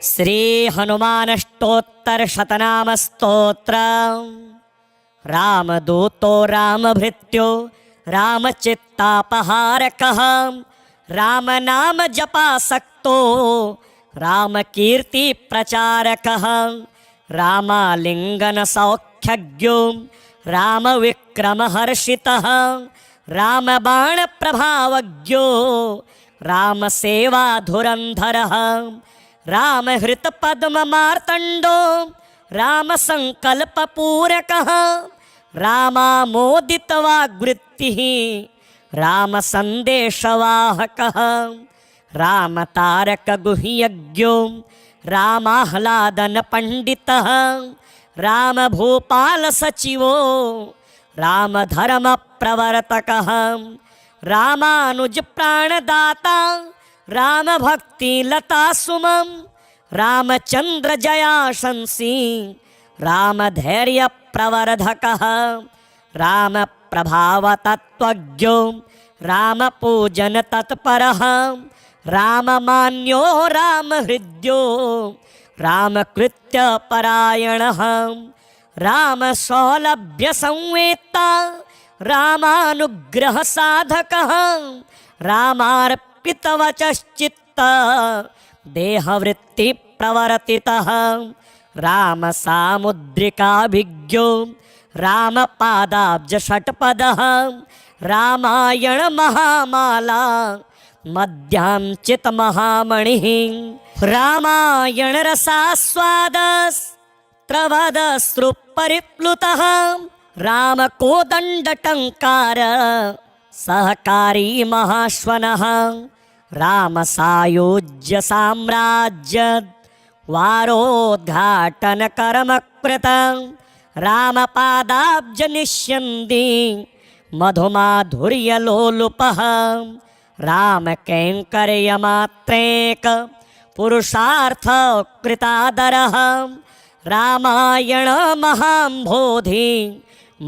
श्री हनुमानष्टोत्तर शतनाम स्तोत्र। रामदूतो रामभृत्यो रामचित्तापहारकः राम नाम जपासक्तो रामकीर्ति प्रचारकः रामालिंगन सौख्यज्ञो रामविक्रमहर्षितः रामबाण प्रभावज्ञो रामसेवाधुरन्धरः रामहृतपद्ममार्तण्डो रामसङ्कल्पपूरकः रामामोदितवाग्वृत्तिः रामसन्देशवाहकः रामतारकगुह्यज्ञो रामाह्लादनपण्डितः रामभूपालसचिवो रामधर्मप्रवर्तकः रामानुजप्राणदाता रामभक्तिलतासुमं रामचन्द्रजयाशंसी रामधैर्यप्रवर्धकः रामप्रभावतत्त्वज्ञो रामपूजनतत्परः राममान्यो रामहृद्यो रामकृत्यपरायणः रामसौलभ्यसंवेत्ता रामानुग्रहसाधकः रामार्पितवचश्चित्त देहवृत्तिप्रवर्तितः रामसामुद्रिकाभिज्ञो रामपादाब्जषट्पदः रामायणमहामाला मध्यांचितमहामणिः रामायणरसास्वादस्त्रवदश्रुपरिप्लुतः रामकोदण्डटङ्कार सहकारी महाश्वनः रामसायुज्यसाम्राज्य वारोद्घाटनकर्मकृतं रामपादाब्जनिष्यन्दी मधुमाधुर्यलोलुपः रामकैङ्कर्यमात्रेक पुरुषार्थकृतादरः रामायणमहाम्भोधि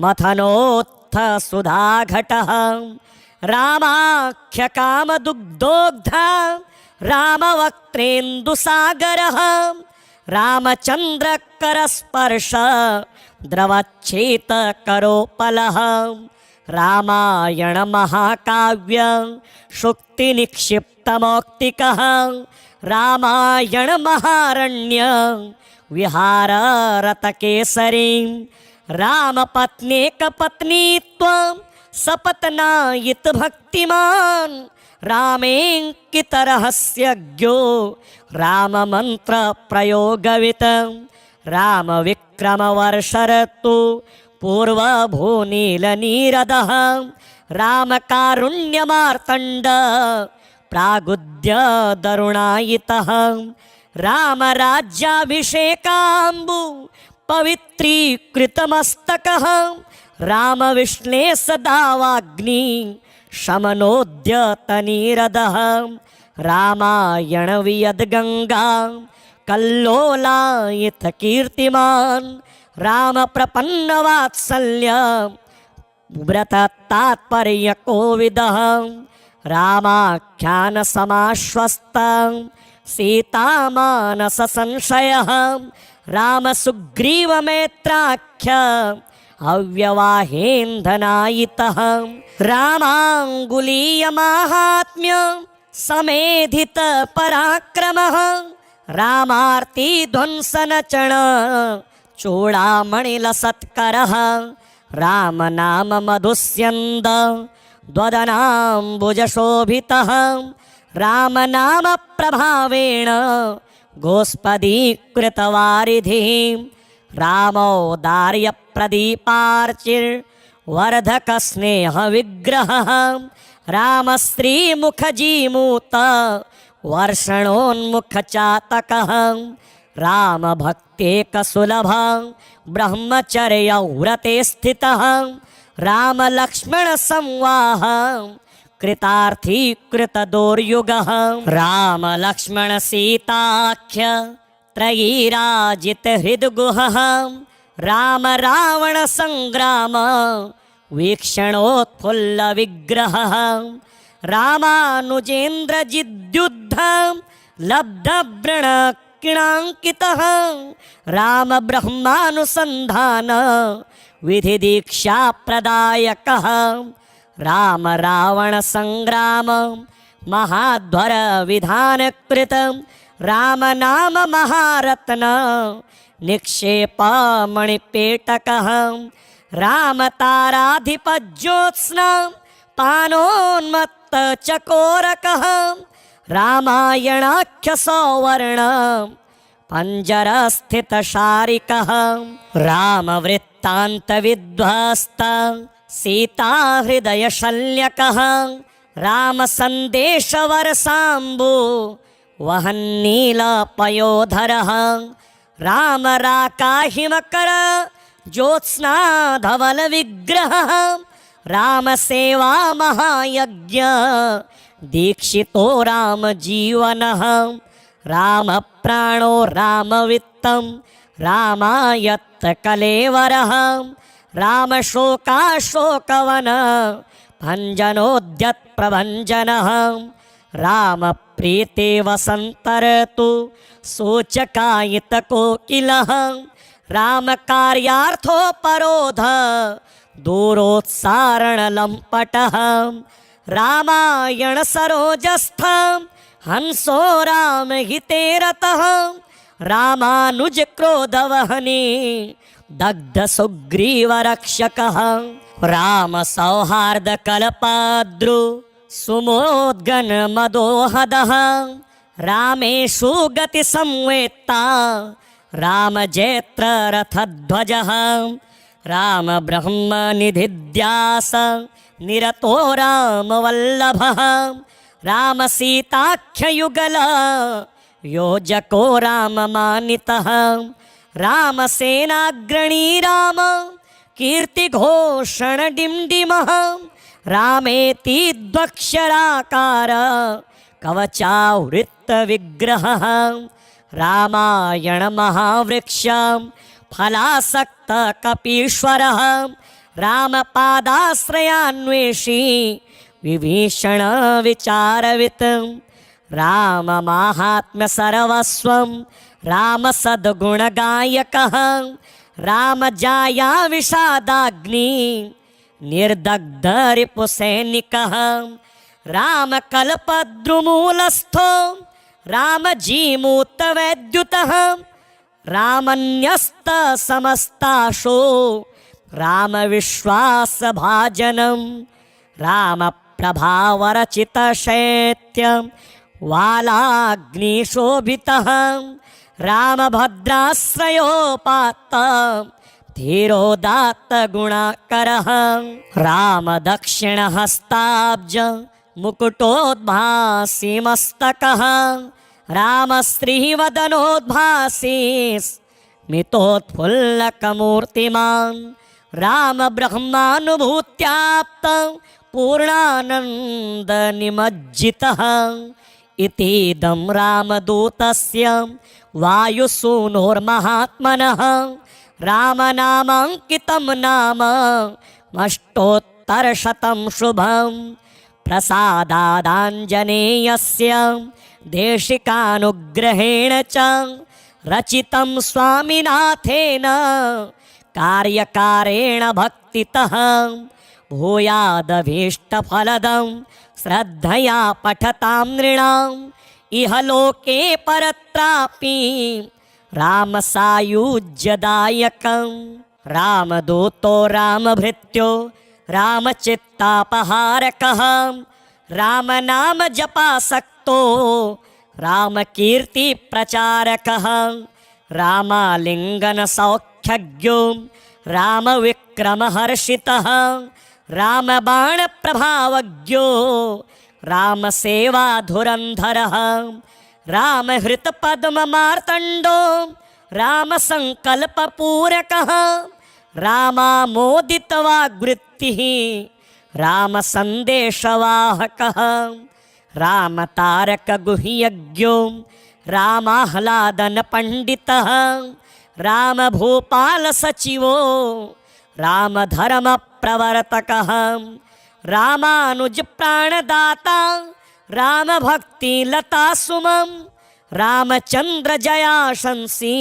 मथनोत्थसुधाघटः रामाख्यकामदुग्धोग्धा रामवक्त्रेन्दुसागरः रामचन्द्रकरस्पर्श द्रवच्छेतकरोपलः रामायणमहाकाव्य शुक्तिनिक्षिप्तमौक्तिकः रामायणमहारण्य विहाररतकेसरी रामपत्नीकपत्नीत्वं सपत्नायितभक्तिमान् रामेङ्कितरहस्यज्ञो राममन्त्रप्रयोगवित् रामविक्रमवर्षरतु पूर्वभूनीलनीरदः रामकारुण्यमार्तण्ड प्रागुद्यदरुणायितः रामराज्याभिषेकाम्बु पवित्रीकृतमस्तकः रामविश्लेषदावाग्नि शमनोद्यतनीरदः रामायणवियद्गङ्गा कल्लोलायितकीर्तिमान् रामप्रपन्नवात्सल्य व्रततात्पर्यकोविदः रामाख्यानसमाश्वस्तं सीतामानससंशयः रामसुग्रीवमेत्राख्य अव्यवाहेन्धनायितः रामाङ्गुलीयमाहात्म्य समेधितपराक्रमः रामार्तिध्वंसनचण चूडामणिलसत्करः रामनाममधुस्यन्द द्वदनाम्बुजशोभितः रामनामप्रभावेण गोस्पदीकृतवारिधिः रामौदार्यप्रदीपार्चिर्वर्धकस्नेहविग्रहः रामश्रीमुखजीमूत वर्षणोन्मुखचातकः रामभक्तेकसुलभः ब्रह्मचर्यव्रते स्थितः रामलक्ष्मणसंवाह कृतार्थीकृतदोर्युगः रामलक्ष्मणसीताख्य त्रयीराजितहृद्गुहः राम रावण संग्राम वीक्षणोत्फुल्लविग्रहः रामानुजेन्द्रजिद्युद्ध लब्धव्रण किणाङ्कितः राम ब्रह्मानुसन्धान विधि दीक्षा प्रदायकः राम रावण संग्राम महाध्वर विधान कृत राम नाम महारत्न निक्षेप मणिपेटकः राम ताराधिपज्योत्स्ना पानोन्मत्त चकोरकः रामायणाख्य सौवर्ण पंजरस्थितशारिकः रामवृत्तान्तविध्वस्त सीताहृदयशल्यकः रामसन्देशवरसाम्बु वहन्नीलपयोधरः रामराकाहिमकर ज्योत्स्नाधवलविग्रहः रामसेवा महायज्ञ दीक्षितो रामजीवनः रामप्राणो रामवित्तं रामायत्तकलेवरः रामशोकाशोकवन भञ्जनोद्यत्प्रभञ्जनः रामप्रीते वसन्तर्तु सूचकायितकोकिलः रामकार्यार्थोपरोध दूरोत्सारणलम्पटः रामायण सरोजस्थ हंसो रामहिते रतः रामानुज क्रोधवहने दग्ध सुग्रीवरक्षकः राम सौहार्द कल्पाद्रु सुमोद्गन मदोहदः रामेषु गति संवेत्ता राम जैत्र रथध्वजः राम ब्रह्म निधिध्यास निरतो राम वल्लभः राम सीताख्ययुगल योजको राम मानितः राम सेनाग्रणी राम कीर्तिघोषण डिम्डिमः रामेति द्वक्षराकार कवचावृत्त विग्रहः रामायण महावृक्ष फलासक्त कपीश्वरः रामपादाश्रयान्वेषी विभीषण विचारवित् राम माहात्म्य सर्वस्वं राम सद्गुणगायकः राम जाया विषादाग्नि निर्दग्ध रिपुसैनिकः राम कल्पद्रुमूलस्थो राम जीमूतवैद्युतः रामन्यस्त समस्ताशो राम विश्वासभाजनं राम प्रभावरचित शैत्य वालाग्निशोभितः राम भद्राश्रयोपात्त धीरोदात्त गुणाकरः राम दक्षिणहस्ताब्ज मुकुटोद्भासी मस्तकः राम श्रीवदनोद्भासी स्मितोत्फुल्लकमूर्तिमान् राम ब्रह्मानुभूत्याप्त पूर्णानन्द निमज्जितः इतीदं रामदूतस्य वायुसूनोर्महात्मनः रामनामाङ्कितं नाम अष्टोत्तरशतं शुभं प्रसादादाञ्जनेयस्य देशिकानुग्रहेण च रचितं स्वामिनाथेन कार्यकारेण भक्तितः भूयादभीष्टफलदं श्रद्धया पठतां नृणाम् इह लोके परत्रापि रामसायुज्यदायकं रामदूतो रामभृत्यो रामचित्तापहारकः रामनाम जपासक्तो रामकीर्तिप्रचारकः रामालिङ्गनसौख्यज्ञो रामविक्रमहर्षितः रामबाणप्रभावज्ञो रामसेवाधुरन्धरः रामहृतपद्ममार्तण्डो रामसङ्कल्पपूरकः रामामोदितवाग्वृत्तिः रामसन्देशवाहकः रामतारकगुह्यज्ञो रामाह्लादनपण्डितः रामभूपालसचिवो रामधर्मप्रवर्तकः रामानुजप्राणदाता रामभक्तिलतासुमं रामचंद्र जयाशंसी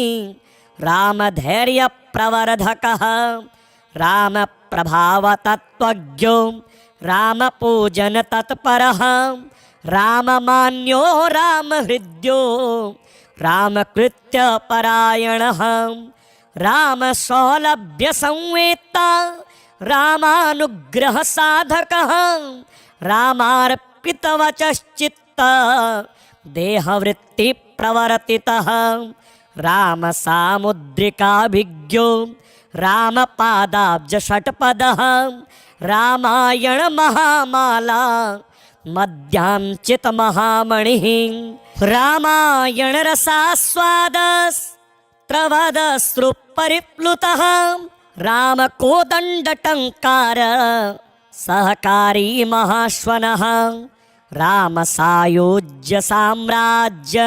रामधैर्य प्रवर्धकः राम प्रभाव तत्त्वज्ञो राम पूजन तत्परः राममान्यो रामहृद्यो रामकृत्य परायणः राम सौलभ्य संवेत्ता रामानुग्रह साधकः रामार्पितवचश्चित्त देहवृत्ति प्रवर्तितः राम सामुद्रिकाभिज्ञो रामपादाब्ज षट्पदः रामायण महामाला मध्यांचित महामणिः रामायण रसास्वादस्त्रवदश्रुपरिप्लुतः राम कोदण्डटङ्कार सहकारी महाश्वनः राम सायुज्य साम्राज्य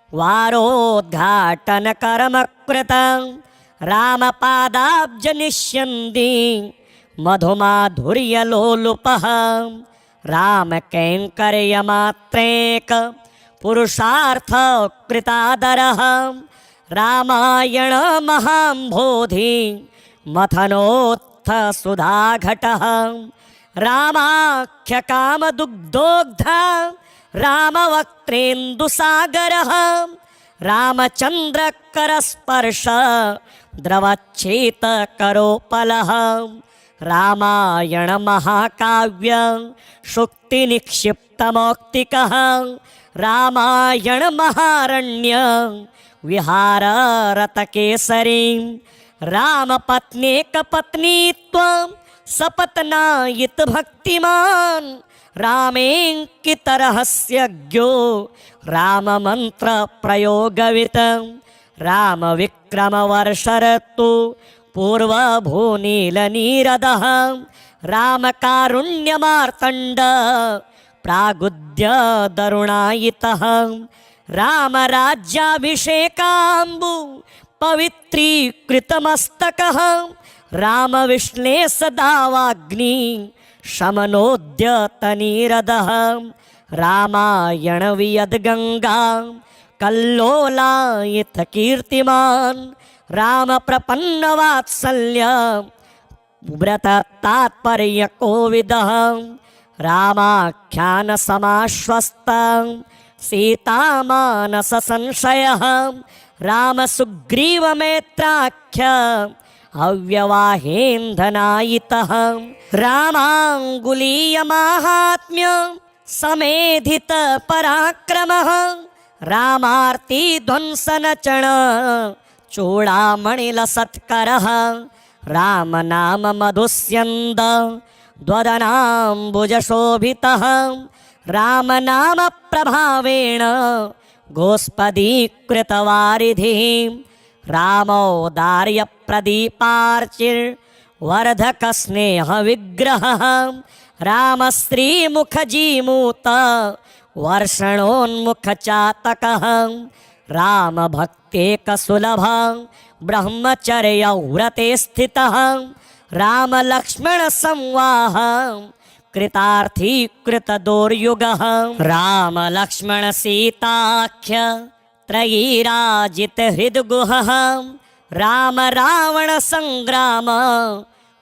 वारोद्घाटन कर्मकृत राम पादाब्ज निष्यन्दी मधुमाधुर्यलोलुपः राम कैङ्कर्यमात्रेक पुरुषार्थ कृतादरः रामायण महाम्भोधि मथनोत्थ सुधाघटः रामाख्य कामदुग्धोग्धा रामवक्त्रेन्दुसागरः रामचन्द्र करस्पर्श द्रवच्छेत करोपलः रामायण महाकाव्य शुक्ति निक्षिप्तमौक्तिकः रामायण महारण्य विहाररत केसरी रामपत्नेक पत्नीत्वं सपत्नायित भक्तिमान् रामेङ्कित रहस्यज्ञो राम मंत्र प्रयोगवित राम विक्रम वर्षरतु पूर्वभूनील नीरदः राम कारुण्यमार्तण्ड प्रागुद्य दरुणायितः राम राज्याभिषेकाम्बु पवित्रीकृतमस्तकः राम विश्लेष दावाग्नि शमनोद्यतनीरदः रामायण वियद्गङ्गा कल्लोलायित कीर्तिमान् राम प्रपन्न वात्सल्य व्रत तात्पर्य कोविदः रामाख्यान समाश्वस्त सीतामानस संशयः राम सुग्रीव मैत्राख्य अव्यवाहेन्धनायितः रामाङ्गुलीय माहात्म्य समेधित पराक्रमः रामार्ति ध्वंसन चण चूड़ामणिलसत्करः राम नाम मधुस्यन्द द्वदनाम्बुजशोभितः राम नाम प्रभावेण गोस्पदीकृतवारिधिः रामौदार्य प्रदीपार्चिर्वर्धक स्नेह विग्रहः राम श्रीमुखजीमूत वर्षणोन्मुख चातकः राम भक्तेक सुलभ ब्रह्मचर्य व्रते स्थितः राम लक्ष्मण संवाह कृतार्थी कृत दोर्युगः राम लक्ष्मण सीताख्य त्रयीराजित हृद्गुहः राम रावण संग्राम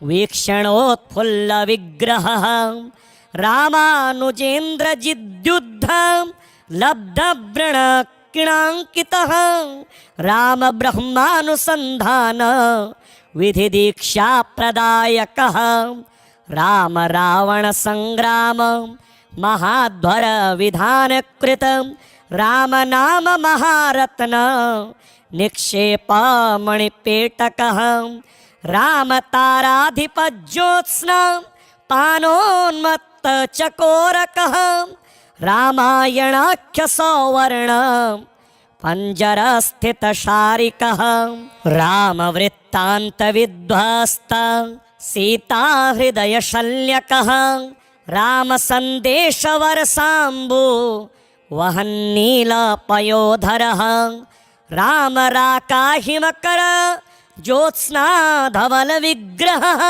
वीक्षणोत्फुल्ल विग्रहः रामानुजेन्द्र जिद्युद्ध लब्ध व्रण किणांकितः राम ब्रह्मानुसंधान विधि दीक्षा प्रदायकः राम रावण संग्राम महाध्वर विधान कृत राम नाम महारत्न निक्षेप मणिपेटकः राम ताराधिपज्योत्स्ना पानोन्मत्त चकोरकः रामायणाख्य सौवर्ण पंजर स्थित शारिकः राम वृत्तांत विध्वस्त सीता हृदय शल्यकः राम संदेश वर्षाम्बु वहन्नील पयोधरः राम राकाहिमकर ज्योत्स्ना धवल विग्रहः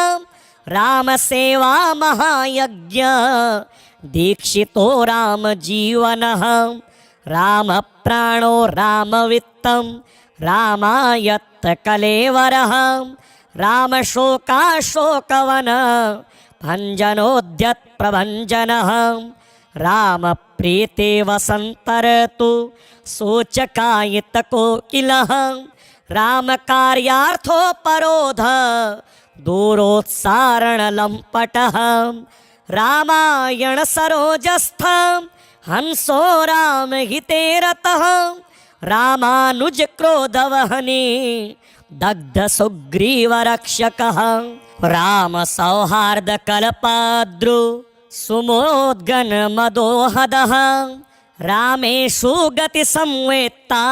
राम सेवा महायज्ञ दीक्षितो राम जीवनः राम प्राणो रामवित्तं रामायत्त कलेवरः राम शोकाशोकवन भञ्जनोद्यत् प्रभञ्जनः राम प्रीते वसन्तर्तु सूचकायित कोकिलः राम कार्यार्थोपरोध दूरोत्सारणलम्पटः रामायण सरोजस्थ हंसो रामहिते रतः रामानुज क्रोधवहने दग्ध सुग्रीवरक्षकः राम सौहार्द कल्पाद्रु सुमोद्गन मदोहदः रामेषु गति संवेत्ता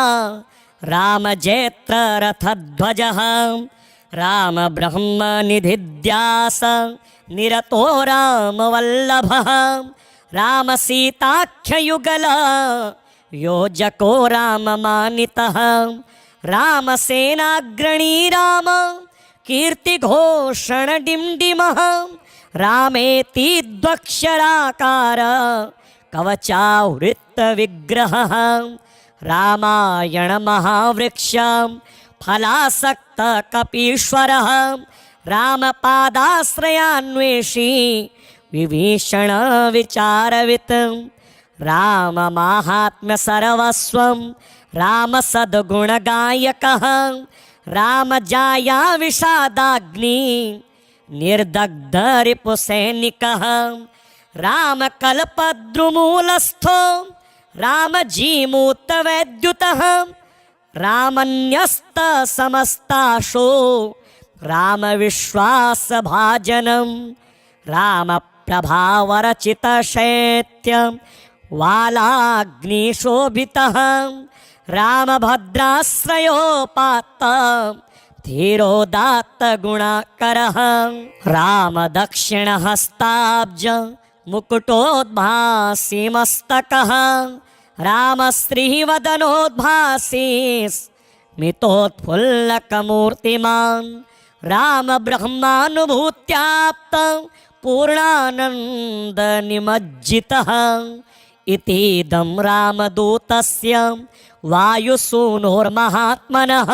राम जैत्र रथध्वजः राम ब्रह्म निधिध्यास निरतो राम वल्लभः राम सीताख्ययुगल योजको राम मानितः राम सेनाग्रणी राम कीर्तिघोषण डिम्डिमः रामेति द्वक्षराकार कवचावृत्त विग्रहः रामायण महावृक्ष फलासक्त कपीश्वरः राम पादाश्रयान्वेषी विभीषण विचारवित् राम माहात्म्य सर्वस्वं राम सद्गुणगायकः राम जाया विषादाग्नि निर्दग्ध रिपुसैनिकः राम कल्पद्रुमूलस्थो राम जीमूतवैद्युतः रामन्यस्त समस्ताशो राम विश्वासभाजनं राम प्रभावरचित शैत्य वालाग्निशोभितः राम भद्राश्रयोपात्त धीरोदात्त गुणाकरः राम दक्षिणहस्ताब्ज मुकुटोद्भासी मस्तकः राम श्रीवदनोद्भासी स्मितोत्फुल्लकमूर्तिमान् राम ब्रह्मानुभूत्याप्त पूर्णानन्द निमज्जितः इतीदं रामदूतस्य वायुसूनोर्महात्मनः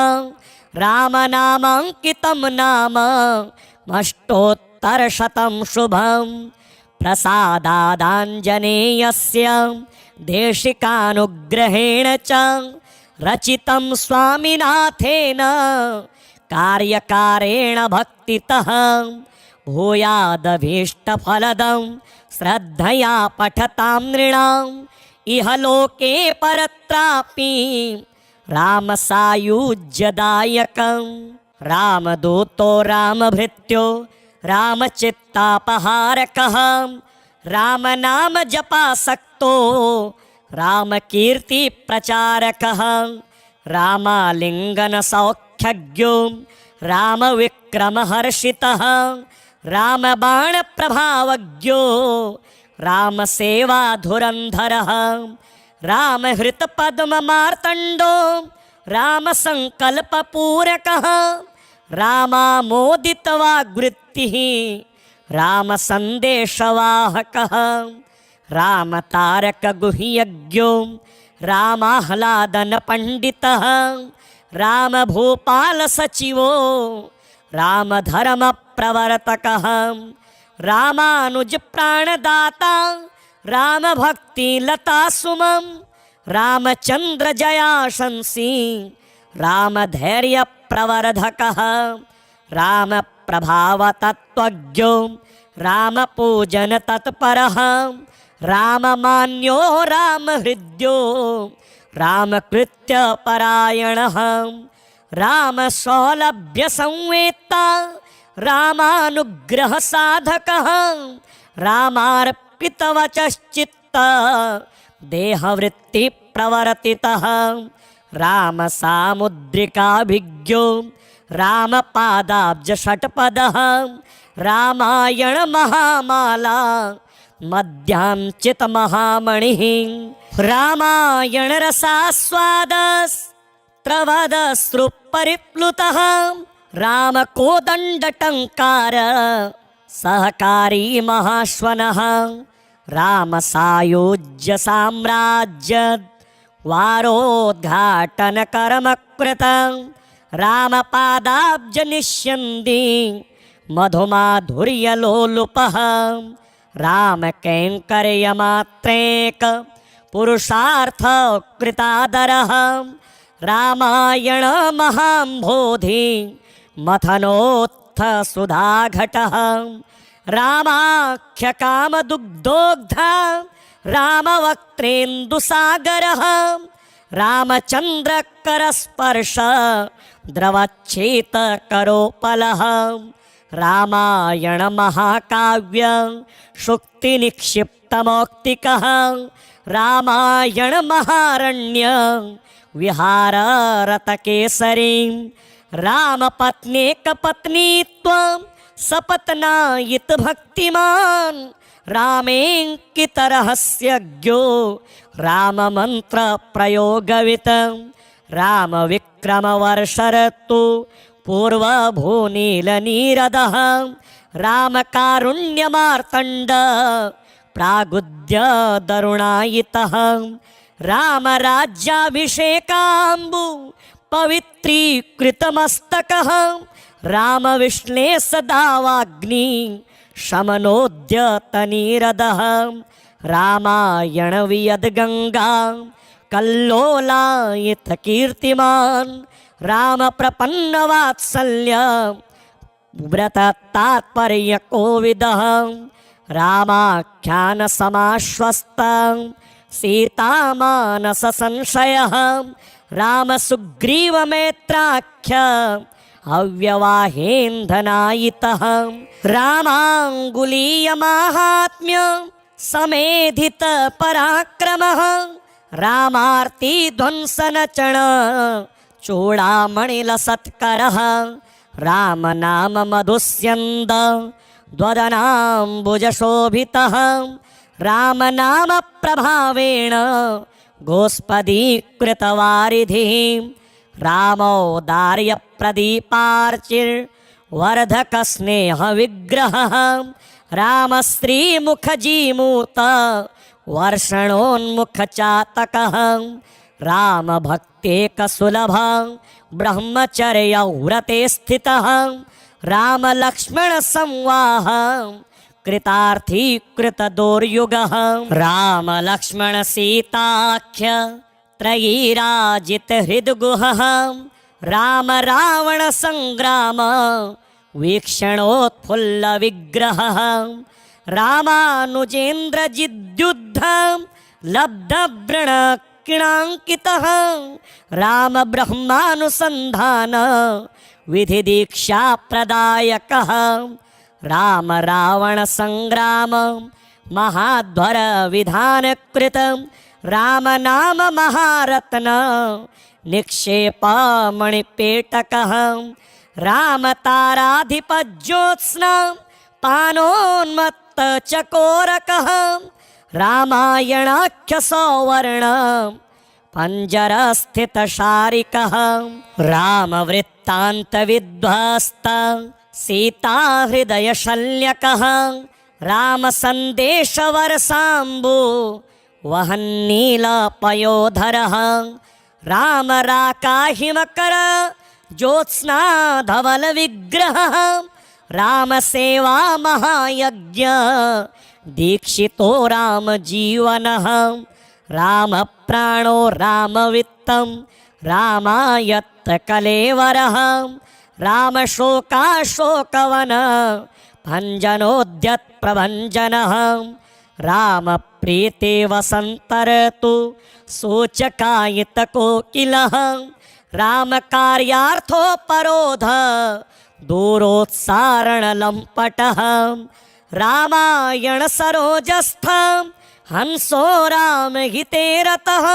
रामनामाङ्कितं नाम अष्टोत्तरशतं शुभं प्रसादादाञ्जनेयस्य देशिकानुग्रहेण च रचितं स्वामिनाथेन कार्यकारेण भक्तितः भूयादभीष्टफलदं श्रद्धया पठतां नृणाम् इह लोके परत्रापि रामसायुज्यदायकं रामदूतो रामभृत्यो रामचित्तापहारकः रामनाम जपासक्तो रामकीर्तिप्रचारकः रामालिङ्गनसौख्यज्ञो रामविक्रमहर्षितः रामबाणप्रभावज्ञो रामसेवाधुरन्धरः रामहृतपद्ममार्तण्डो रामसङ्कल्पपूरकः रामामोदितवाग्वृत्तिः रामसन्देशवाहकः रामतारकगुह्यज्ञो रामाह्लादनपण्डितः रामभूपालसचिवो रामधर्मप्रवर्तकः रामानुजप्राणदाता रामभक्तिलतासुमं रामचन्द्रजयाशंसी रामधैर्यप्रवर्धकः रामप्रभावतत्त्वज्ञो रामपूजनतत्परः राममान्यो रामहृद्यो रामकृत्यपरायणः रामसौलभ्यसंवेत्ता रामानुग्रहसाधकः रामार्पितवचश्चित्त देहवृत्तिप्रवर्तितः रामसामुद्रिकाभिज्ञो रामपादाब्जषट्पदः रामायणमहामाला मध्याञ्चितमहामणिः रामायणरसास्वादस्त्रवदश्रुपरिप्लुतः रामकोदण्डटङ्कार सहकारी महाश्वनः रामसायुज्यसाम्राज्य वारोद्घाटन कर्म कृतं रामपादाब्ज निष्यन्दी मधुमाधुर्यलोलुपः राम कैङ्कर्यमात्रेक पुरुषार्थ कृतादरः रामायण महाम्भोधि मथनोत्थ सुधाघटः रामाख्य कामदुग्धोग्धा रामवक्त्रेन्दुसागरः रामचन्द्रकरस्पर्श द्रवच्छेतकरोपलः रामायण महाकाव्य शुक्तिनिक्षिप्तमौक्तिकः रामायण महारण्य विहाररतकेसरी रामपत्नीकपत्नीत्वं सपत्नायित भक्तिमान् रामेङ्कितरहस्यज्ञो राममन्त्रप्रयोगवित् रामविक्रमवर्षरतु पूर्वभूनीलनीरदः रामकारुण्यमार्तण्ड प्रागुद्य दरुणायितः रामराज्याभिषेकाम्बु पवित्रीकृतमस्तकः रामविश्लेषदावाग्नि शमनोद्यतनीरदः रामायण वियद्गङ्गा कल्लोलायित कीर्तिमान् रामप्रपन्नवात्सल्य व्रततात्पर्यकोविदः रामाख्यानसमाश्वस्त सीतामानससंशयः रामसुग्रीवमेत्राख्य अव्यवाहेन्धनायितः रामाङ्गुलीयमाहात्म्य समेधित पराक्रमः रामार्तिध्वंसनचण चूडामणिलसत्करः रामनाम मधुस्यन्द द्वदनाम्बुजशोभितः रामनाम प्रभावेण गोस्पदीकृतवारिधिः रामौदार्यप्रदीपार्चिर्वर्धकस्नेहविग्रहः रामश्रीमुखजीमूत वर्षणोन्मुखचातकः रामभक्तेकसुलभः ब्रह्मचर्यव्रते स्थितः रामलक्ष्मणसंवाह कृतार्थीकृतदोर्युगः रामलक्ष्मणसीताख्य त्रयीराजितहृद्गुहः रामरावणसङ्ग्राम वीक्षणोत्फुल्लविग्रहः रामानुजेन्द्रजिद्युद्ध लब्धव्रणकिणाङ्कितः रामब्रह्मानुसन्धान विधिदीक्षाप्रदायकः राम रावण संग्राम महाध्वर विधानकृत राम नाम महारत्न निक्षेप मणिपेटकः राम ताराधिपज्योत्स्ना पानोन्मत्त चकोरकः रामायणाख्य सौवर्ण पंजरस्थितशारिकः रामवृत्तान्तविध्वस्त सीताहृदयशल्यकः रामसन्देशवर्षाम्बु वहन्नीलपयोधरः रामराकाहिमकर ज्योत्स्नाधवलविग्रहः रामसेवा महायज्ञ दीक्षितो रामजीवनः रामप्राणो रामवित्तं रामायत्तकलेवरः रामशोकाशोकवन भञ्जनोद्यत्प्रभञ्जनः रामप्रीते वसन्तर्तु सूचकायितकोकिलः रामकार्यार्थोपरोध दूरोत्सारणलम्पटः रामायणसरोजस्थ हंसो रामहिते रतः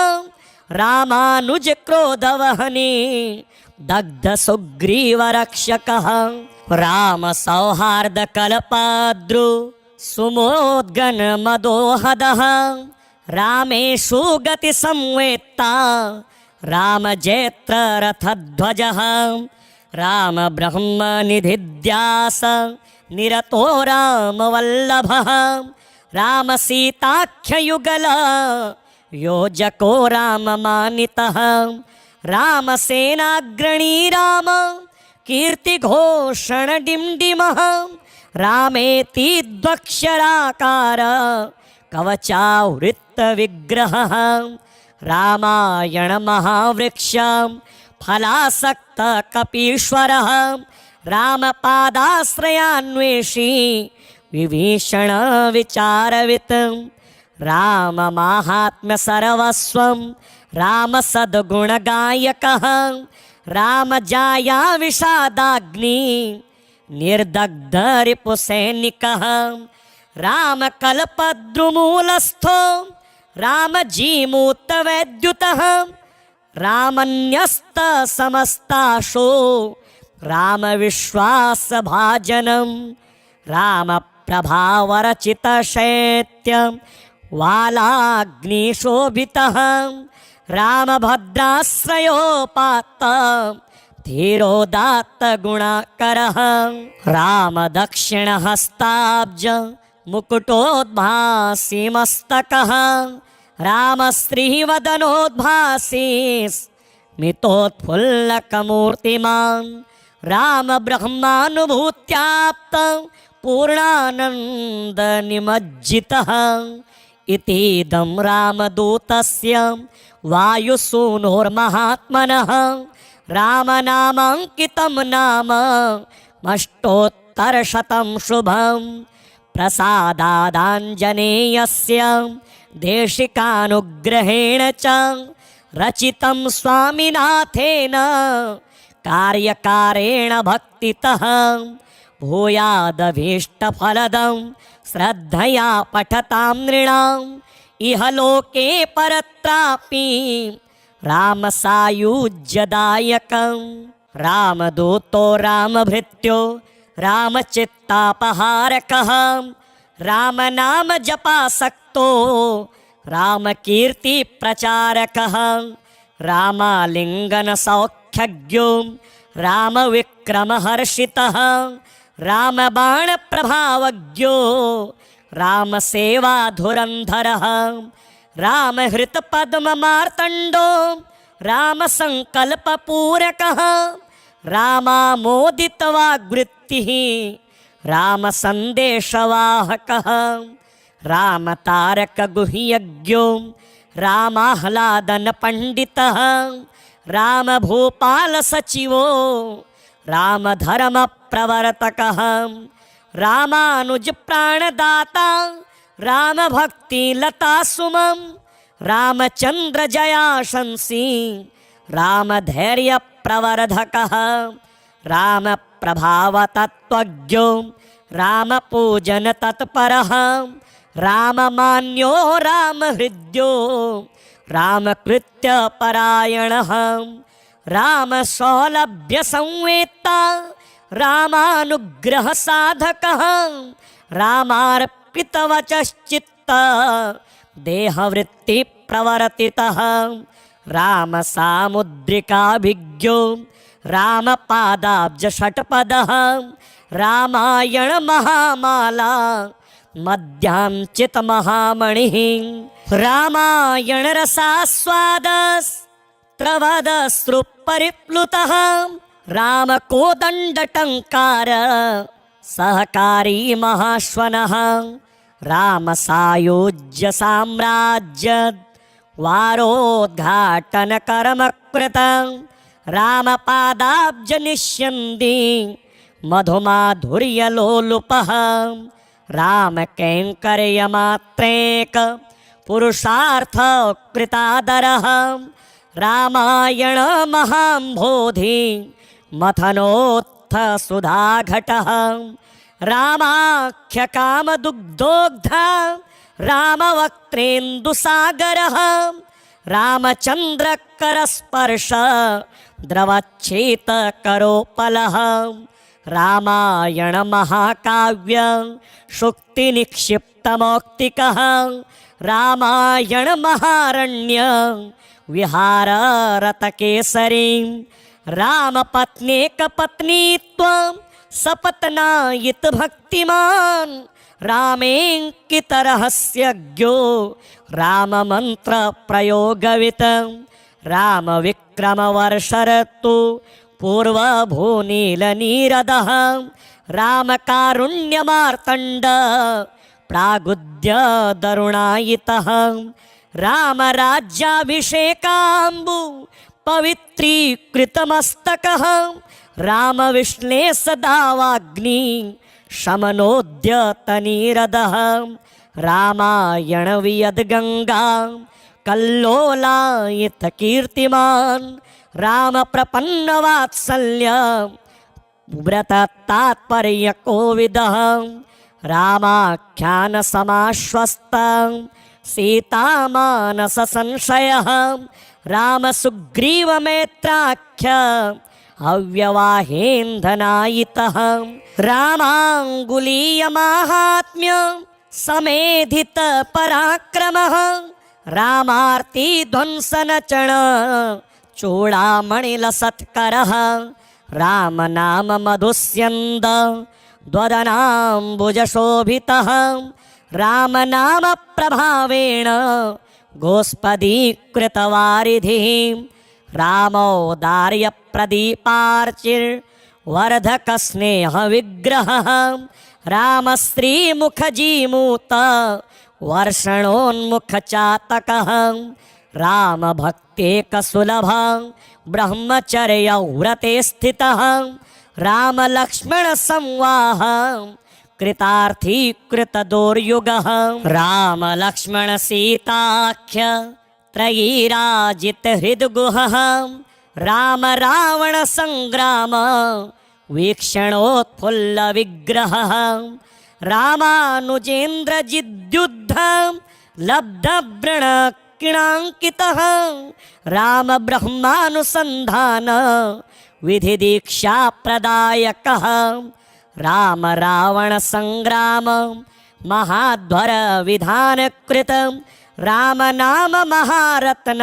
रामानुजक्रोधवहने दग्धसुग्रीवरक्षकः रामसौहार्दकल्पद्रु सुमोद्गनमदोहदः रामेषु गतिसंवेत्ता रामजैत्ररथध्वजः रामब्रह्मनिधिध्यास निरतो रामवल्लभः रामसीताख्ययुगल योजको राममानितः रामसेनाग्रणी राम कीर्तिघोषण डिम्डिमः रामेति द्वक्षराकार कवचावृत्तविग्रहः रामायण महावृक्ष फलासक्त कपीश्वरः रामपादाश्रयान्वेषी विभीषण विचारवित् राम माहात्म्य सर्वस्वं राम सद्गुणगायकः राम जाया विषादाग्नि निर्दग्ध रिपुसैनिकः राम कल्पद्रुमूलस्थो राम जीमूतवैद्युतः रामन्यस्त समस्ताशो राम विश्वासभाजनं राम प्रभावरचित शैत्य वालाग्निशोभितः राम भद्राश्रयोपात्त धीरोदात्त गुणाकरः राम दक्षिणहस्ताब्ज मुकुटोद्भासी मस्तकः राम श्रीवदनोद्भासी स्मितोत्फुल्लकमूर्तिमान् राम ब्रह्मानुभूत्याप्त पूर्णानन्द निमज्जितः इतीदं रामदूतस्य वायुसूनोर्महात्मनः रामनामाङ्कितं नाम अष्टोत्तरशतं शुभं प्रसादादाञ्जनेयस्य देशिकानुग्रहेण च रचितं स्वामिनाथेन कार्यकारेण भक्तितः भूयादभीष्टफलदं श्रद्धया पठतां नृणाम् इह लोके परत्रापि रामसायुज्यदायकं रामदूतो रामभृत्यो रामचित्तापहारकः रामनाम जपासक्तो रामकीर्तिप्रचारकः रामालिङ्गनसौख्यज्ञो रामविक्रमहर्षितः रामबाणप्रभावज्ञो रामसेवाधुरन्धरः रामहृतपद्ममार्तण्डो रामसङ्कल्पपूरकः रामामोदितवाग्वृत्तिः रामसन्देशवाहकः रामतारकगुह्यज्ञो रामाह्लादनपण्डितः रामभूपालसचिवो रामधर्मप्रवर्तकः रामानुजप्राणदाता रामभक्तिलतासुमं रामचन्द्रजयाशंसी रामधैर्यप्रवर्धकः रामप्रभावतत्त्वज्ञो रामपूजनतत्परः राममान्यो रामहृद्यो रामकृत्यपरायणः रामसौलभ्यसंवेत्ता रामानुग्रहसाधकः रामार्पितवचश्चित्त देहवृत्तिप्रवर्तितः रामसामुद्रिकाभिज्ञो रामपादाब्जषट्पदः रामायणमहामाला मध्याञ्चितमहामणिः रामायणरसास्वादस्त्रवदश्रुपरिप्लुतः रामकोदण्डटङ्कार सहकारी महाश्वनः रामसायुज्यसाम्राज्य वारोद्घाटनकर्मकृतं रामपादाब्जनिष्यन्दी मधुमाधुर्यलोलुपः रामकैङ्कर्यमात्रेक पुरुषार्थकृतादरः रामायण महाम्भोधि मथनोत्थसुधाघटः रामाख्यकामदुग्धोग्धा रामवक्त्रेन्दुसागरः रामचन्द्रकरस्पर्श द्रवच्छेतकरोपलः रामायण महाकाव्य शुक्तिनिक्षिप्तमौक्तिकः रामायण महारण्य विहाररतकेसरी रामपत्नेकपत्नीत्वं सपत्नायित भक्तिमान् रामेऽङ्कितरहस्यज्ञो राममन्त्रप्रयोगवित् रामविक्रमवर्षरतु पूर्वभूनीलनीरदः रामकारुण्यमार्तण्ड प्रागुद्य दरुणायितः रामराज्याभिषेकाम्बु पवित्रीकृतमस्तकः रामविश्लेषदावाग्नि शमनोद्यतनीरदः रामायणवियद्गङ्गा कल्लोलायितकीर्तिमान् रामप्रपन्नवात्सल्य व्रततात्पर्यकोविदः रामाख्यानसमाश्वस्त सीतामानससंशयः रामसुग्रीवमेत्राख्य अव्यवाहेन्धनायितः रामाङ्गुलीयमाहात्म्य समेधितपराक्रमः रामार्तिध्वंसनचण चूडामणिलसत्करः रामनाममधुस्यन्द द्वदनाम्बुजशोभितः रामनामप्रभावेण गोस्पदीकृतवारिधिः रामौदार्यप्रदीपार्चिर्वर्धकस्नेहविग्रहः रामश्रीमुखजीमूत वर्षणोन्मुखचातकः रामभक्तेकसुलभः ब्रह्मचर्यव्रते स्थितः रामलक्ष्मणसंवाह कृतार्थीकृतदोर्युगः रामलक्ष्मणसीताख्य त्रयीराजितहृद्गुहः रामरावणसङ्ग्राम वीक्षणोत्फुल्लविग्रहः रामानुजेन्द्रजिद्युद्ध लब्धव्रणकिणाङ्कितः रामब्रह्मानुसन्धान विधिदीक्षाप्रदायकः रामरावणसङ्ग्राम महाध्वरविधानकृत रामनाम महारत्न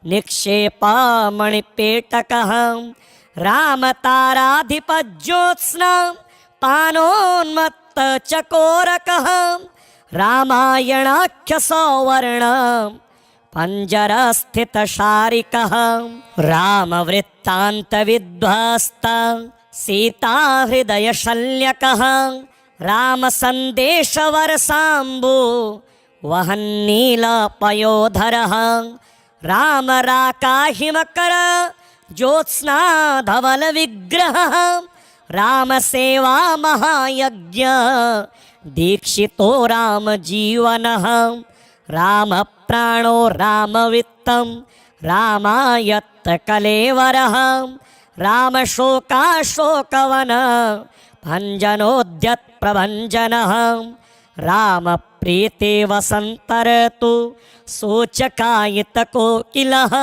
निक्षेपमणिपेटकः रामताराधिपज्योत्स्ना पानोन्मत्तचकोरकः रामायणाख्यसौवर्ण पञ्जरस्थितशारिकः रामवृत्तान्तविध्वस्त सीताहृदयशल्यकः रामसन्देशवरसाम्बु वहन्नीलपयोधरः रामराकाहिमकर ज्योत्स्नाधवलविग्रहः रामसेवा महायज्ञ दीक्षितो रामजीवनः रामप्राणो रामवित्तं रामायत्तकलेवरः रामशोकाशोकवन भञ्जनोद्यत्प्रभञ्जनः रामप्रीते वसन्तर्तु सूचकायितकोकिलः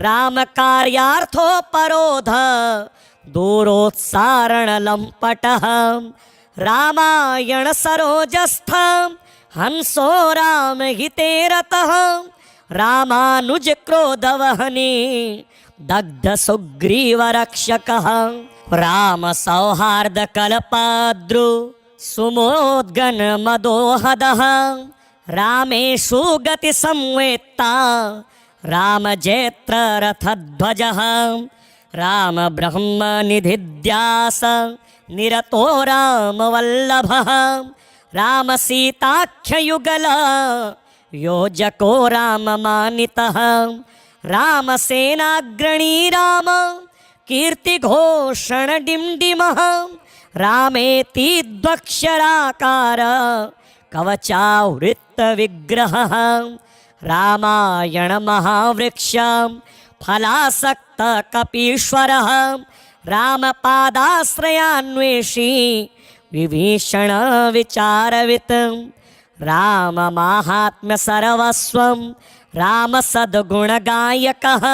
रामकार्यार्थोपरोध दूरोत्सारणलम्पटः रामायणसरोजस्थ हंसो रामहिते रतः रामानुजक्रोधवहने दग्धसुग्रीवरक्षकः रामसौहार्दकल्पाद्रु सुमोद्गनमदोहदः रामेषु गतिसंवेत्ता रामजेत्ररथध्वजः रामब्रह्मनिधिध्यास निरतो रामवल्लभः रामसीताख्ययुगल योजको राममानितः रामसेनाग्रणी राम कीर्तिघोषणडिण्डिमः रामेति द्वक्षराकार कवचावृत्तविग्रहः रामायणमहावृक्ष फलासक्तकपीश्वरः रामपादाश्रयान्वेषी विभीषणविचारवित् राममाहात्म्यसर्वस्वं रामसद्गुणगायकः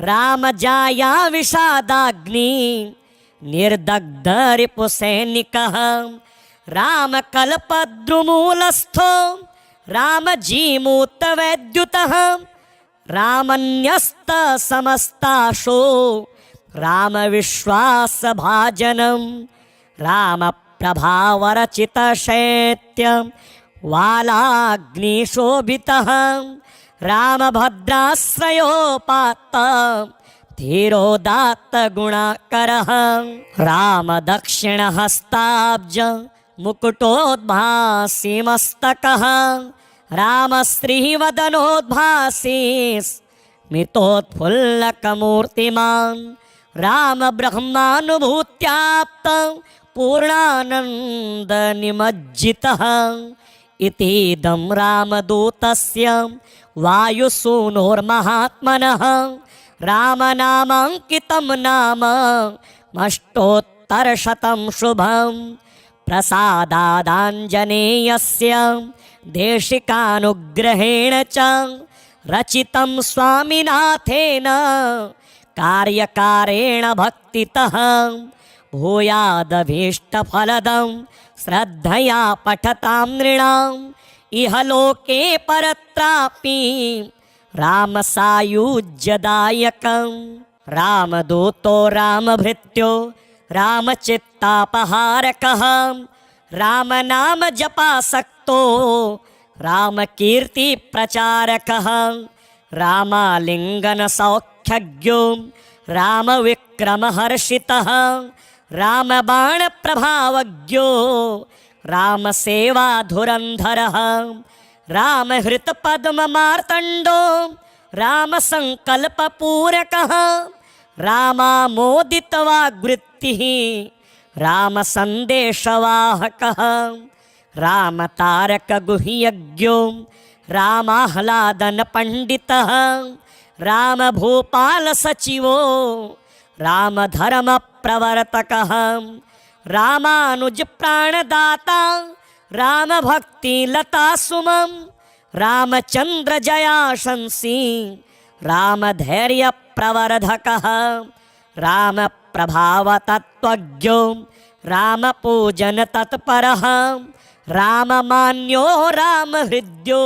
रामजाया विषादाग्नि निर्दग्धरिपुसैनिकः रामकल्पद्रुमूलस्थो रामजीमूतवैद्युतः रामन्यस्तसमस्ताशो रामविश्वासभाजनं प्रभावरचितशैत्य वालाग्निशोभितः रामभद्राश्रयोपात्त धीरोदात्तगुणाकरः रामदक्षिणहस्ताब्ज मुकुटोद्भासी मस्तकः रामश्रीवदनोद्भासी स्मितोत्फुल्लकमूर्तिमान् रामब्रह्मानुभूत्याप्त पूर्णानन्दनिमज्जितः इतीदं रामदूतस्य वायुसूनोर्महात्मनः रामनामाङ्कितं नाम अष्टोत्तरशतं शुभम् प्रसादादाञ्जनेयस्य देशिकानुग्रहेण च रचितं स्वामिनाथेन कार्यकारेण भक्तितः भूयादभीष्टफलदं श्रद्धया पठतां नृणाम् इह लोके परत्रापि रामसायुज्यदायकं रामदूतो रामभृत्यो रामचित्तापहारकः रामनाम जपासक्तो रामकीर्तिप्रचारकः रामालिङ्गनसौख्यज्ञो रामविक्रमहर्षितः रामबाणप्रभावज्ञो रामसेवाधुरन्धरः रामहृतपद्ममार्तण्डो रामसङ्कल्पपूरकः रामामोदितवाग्वृत्तिः रामसन्देशवाहकः रामतारकगुह्यज्ञो रामाह्लादनपण्डितः रामभूपालसचिवो रामधर्मप्रवर्तकः रामानुजप्राणदाता रामभक्तिलतासुमं रामचन्द्रजयाशंसी रामधैर्यप्रवर्धकः रामप्रभावतत्त्वज्ञो रामपूजनतत्परः राममान्यो रामहृद्यो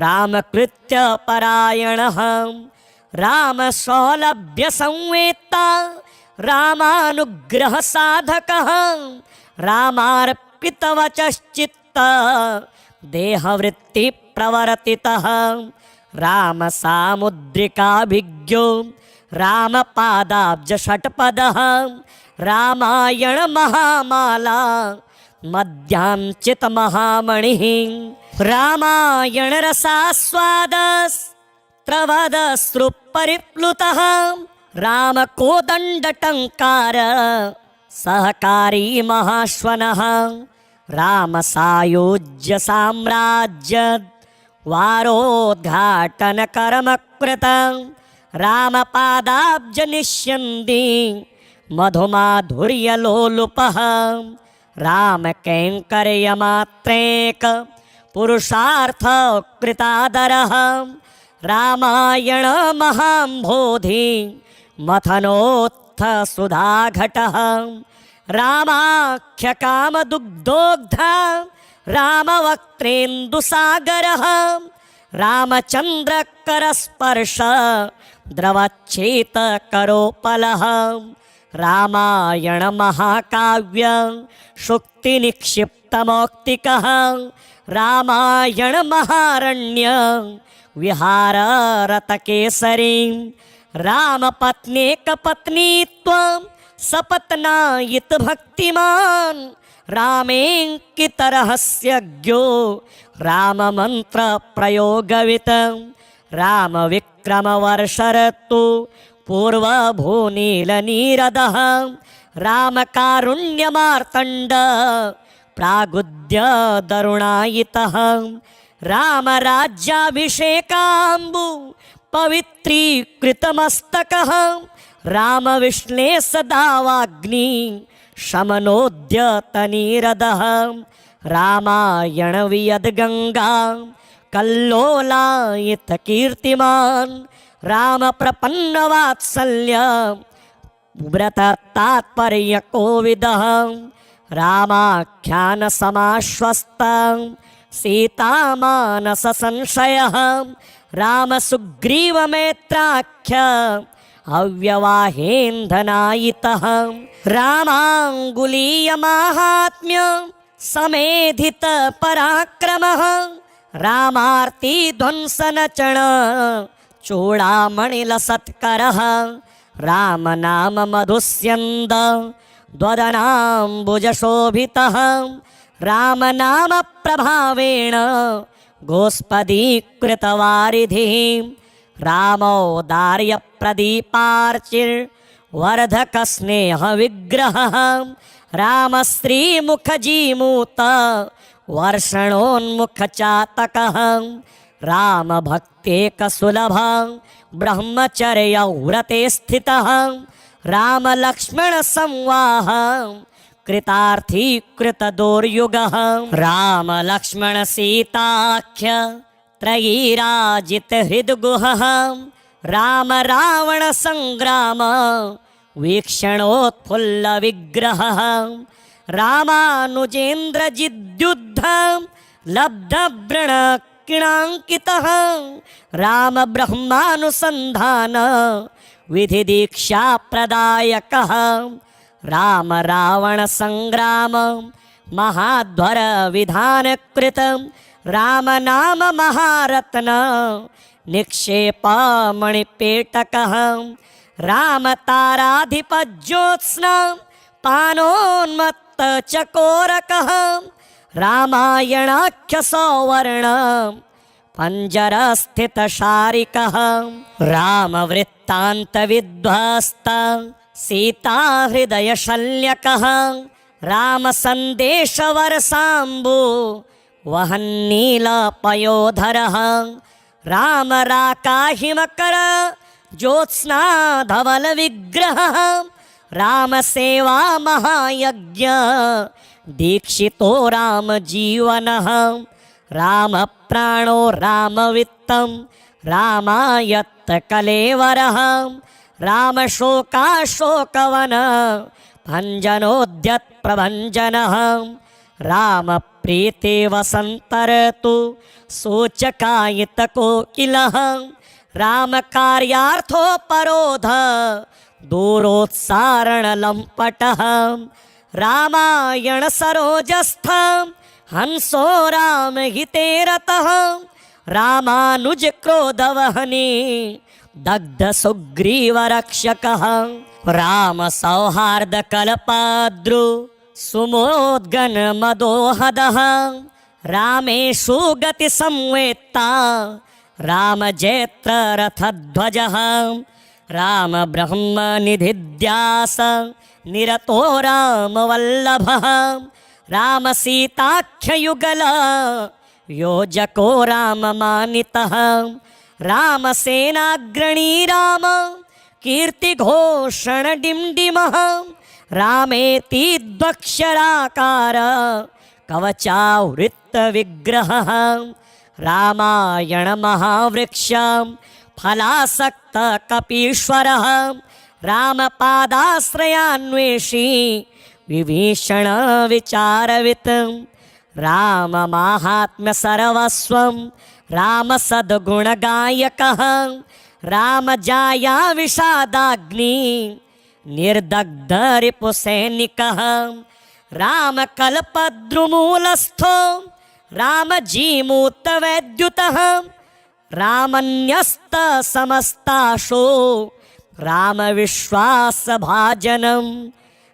रामकृत्यपरायणः रामसौलभ्यसंवेत्ता रामानुग्रहसाधकः रामार्पितवचश्चित्त देहवृत्तिप्रवर्तितः रामसामुद्रिकाभिज्ञो रामपादाब्जषट्पदः रामायणमहामाला मध्याञ्चितमहामणिः रामायणरसास्वादस्त्रवदश्रुपरिप्लुतः रामकोदण्डटङ्कार सहकारी महाश्वनः रामसायुज्यसाम्राज्य वारोद्घाटनकर्मकृतं रामपादाब्जनिष्यन्दी मधुमाधुर्यलोलुपः रामकैङ्कर्यमात्रेक पुरुषार्थकृतादरः रामायणमहाम्भोधि मथनोत्थसुधाघटः रामाख्यकामदुग्धोग्धा रामवक्त्रेन्दुसागरः रामचन्द्रकरस्पर्श द्रवच्छेतकरोपलः रामायणमहाकाव्य शुक्तिनिक्षिप्तमौक्तिकः रामायणमहारण्य विहाररतकेसरी रामपत्नेकपत्नीत्वं सपत्नायितभक्तिमान् रामेङ्कितरहस्यज्ञो राममन्त्रप्रयोगवित् रामविक्रमवर्षरतु पूर्वभूनीलनीरदः रामकारुण्यमार्तण्ड प्रागुद्यदरुणायितः रामराज्याभिषेकाम्बु पवित्रीकृतमस्तकः रामविश्लेषदावाग्नि शमनोद्यतनीरदः रामायणवियद्गङ्गा कल्लोलायितकीर्तिमान् रामप्रपन्नवात्सल्य व्रततात्पर्यकोविदः रामाख्यानसमाश्वस्त सीतामानससंशयः रामसुग्रीवमेत्राख्य अव्यवाहेन्धनायितः रामाङ्गुलीयमाहात्म्य समेधित पराक्रमः रामार्ति ध्वंसनचण चूडामणिलसत्करः राम नाम मधुस्यन्द द्वदनाम्बुजशोभितः राम नाम प्रभावेण गोस्पदीकृतवारिधिः रामौदार्यप्रदीपार्चिर्वर्धकस्नेहविग्रहः रामश्रीमुखजीमूत वर्षणोन्मुखचातकः रामभक्तेकसुलभः ब्रह्मचर्यव्रते स्थितः रामलक्ष्मणसंवाह कृतार्थी कृतदोर्युगः रामलक्ष्मणसीताख्य त्रयीराजितहृद्गुहः राम रावण संग्राम वीक्षणोत्फुल्लविग्रहः रामानुजेन्द्रजिद्युद्ध लब्धव्रणकिणाङ्कितः राम ब्रह्मानुसन्धान विधिदीक्षाप्रदायकः राम रावण संग्राम महाध्वर विधानकृत राम नाम महारत्न निक्षेप मणिपेटकः राम ताराधिपज्योत्स्ना पानोन्मत्त चकोरकः रामायणाख्य सौवर्ण पंजरस्थितशारिकः राम वृत्तान्त विध्वस्त सीता हृदय शल्यकः राम संदेश वरसाम्बु वहन्नीलपयोधरः राम राकाहिमकर ज्योत्स्ना धवल विग्रहः राम सेवा महायज्ञ दीक्षितो राम जीवनः राम प्राणो राम वित्तं रामायत्त कलेवरः राम शोकाशोकवन भञ्जनोद्यत प्रभञ्जनः राम प्रीते वसन्तर्तु सूचकायित कोकिलः राम कार्यार्थोपरोध दूरोत्सारण लम्पटः रामायण सरोजस्थ हंसो राम हिते रतः रामानुज क्रोधवहने दग्ध सुग्रीव रक्षकः राम सौहार्द कल्पाद्रु सुमोद्गन मदोहदः रामेषु गति संवेत्ता राम जैत्र रथध्वजः राम ब्रह्म निधिध्यास निरतो राम वल्लभः राम सीताख्य युगल योजको राम मानितः राम सेनाग्रणी राम कीर्ति घोषण डिम्डिमः रामेति द्वक्षराकार कवचावृत्त विग्रहः रामायण महावृक्ष फलासक्त कपीश्वरः राम पादाश्रयान्वेषी विभीषण विचारवित् राम माहात्म्य सर्वस्वं राम सद्गुणगायकः राम जाया विषादाग्नि निर्दग्ध रिपुसैनिकः राम कल्पद्रुमूलस्थो राम जीमूत वैद्युतः रामन्यस्त समस्ताशो राम विश्वास भाजनं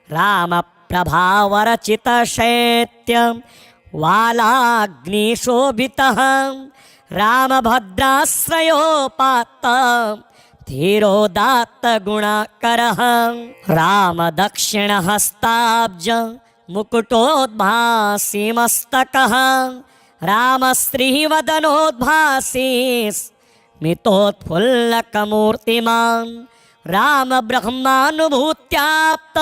राम प्रभावरचित शैत्य वालाग्निशोभितः राम भद्राश्रयोपात्त धीरोदात्त गुणाकरः राम दक्षिणहस्ताब्ज मुकुटोद्भासी मस्तकः राम श्रीवदनोद्भासी स्मितोत्फुल्लकमूर्तिमान् राम ब्रह्मानुभूत्याप्त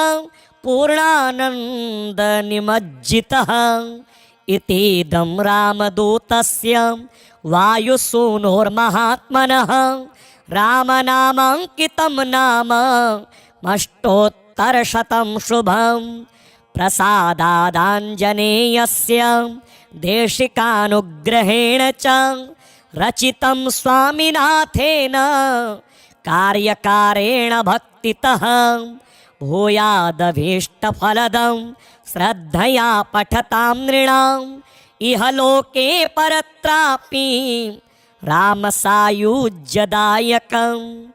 पूर्णानंद निमज्जितः इतीदं रामदूतस्य वायुसूनोर्महात्मनः रामनामाङ्कितं नाम अष्टोत्तरशतं शुभं प्रसादादाञ्जनेयस्य देशिकानुग्रहेण च रचितं स्वामिनाथेन कार्यकारेण भक्तितः भूयादभीष्टफलदं श्रद्धया पठतां नृणाम् इह लोके परत्रापि रामसायुज्यदायकम्।